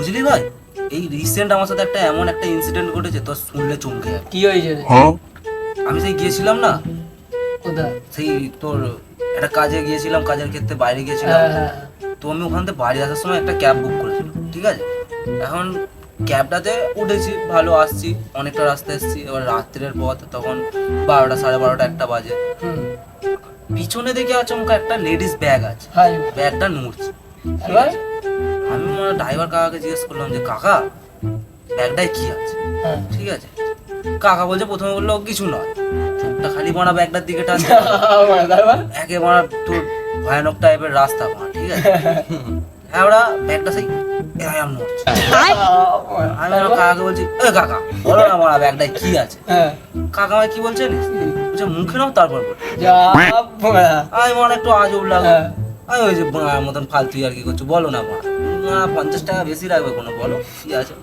বুঝলি ভাই, এই রিসেন্ট আমার সাথে এমন একটা ইনসিডেন্ট ঘটেছে, তোর শুনলে চমকে যাবে। কি হয়েছে রে? আমি সেই গিয়েছিলাম না, কোথায়? সেই তোর একটা কাজে গিয়েছিলাম, কাজের ক্ষেত্রে বাইরে গিয়েছিলাম। হ্যাঁ। তো আমি ওখান থেকে বাড়ি আসার সময় একটা ক্যাব বুক করেছিলাম, ঠিক আছে। এখন ক্যাবটাতে উঠেছি, ভালো আসছি, অনেকটা রাস্তা এসেছি। এবার রাত্রের পথ, তখন 12টা 12:30 একটা বাজে। হুম। পিছনে দেখে আচমকা একটা লেডিস ব্যাগ আছে, হাই। ব্যাগটা নড়ছে। এবার? আমি আমার ড্রাইভার কাকাকে জিজ্ঞেস করলাম যে কাকা ব্যাগটায় কি আছে, হ্যাঁ। ঠিক আছে। কাকা বলছে, প্রথমে বললো কিছু নয়, চোখটা খালি মারা ব্যাগটার দিকে টানছে। তারপর? একেবারে তোর ভয়ানক টাইপের রাস্তা মারা, ঠিক আছে। হ্যাঁ, ওরা ব্যাগটা সেই এরকম নড়ছে। আমি আমার কাকাকে বলছি, এ কাকা বলো না মারা ব্যাগটায় কি আছে। হ্যাঁ। কাকা আমায় কি বলছে জানিস? বলছে মুখে নাও তারপর বলো। যা বাড়া। আমি মনে একটু আজব লাগলো। হ্যাঁ। আমি ওই যে বাড়ার মতন ফালতু আর কি করছো, বলো না বাড়া। 50 টাকা বেশি রাখবে কোনো, বলো কি আছে।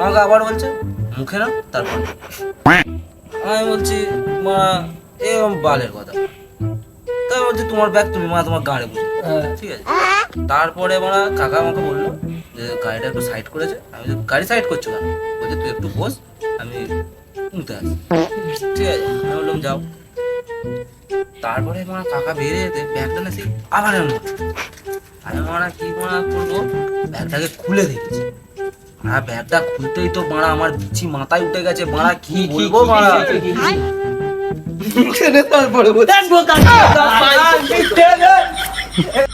আমাকে আবার বলছে মুখে নাও তারপর বলো। আমি বলছি মা এরকম বালের কথা। তাই বলছি তোমার ব্যাগ তুমি মা তোমার গাড়ি বুঝে, হ্যাঁ। ঠিক আছে। তারপরে মা কাকা আমাকে বললো যে গাড়িটা একটু সাইড করেছে। আমি বলছি গাড়ি সাইড করছো কেন? বলছে তুই একটু বস, আমি উঠতে আসি, ঠিক আছে। আমি বললাম যাও। তারপরে মা কাকা বেরিয়ে যেতে ব্যাগটা না সেই আবার এমন। আমি মারা কি মারা করবো, ব্যাগটাকে খুলে দেখেছি। আর ব্যাগটা খুলতেই তো মারা আমার বিচি মাথায় উঠে গেছে। মারা কি বলবো মারা, তারপরে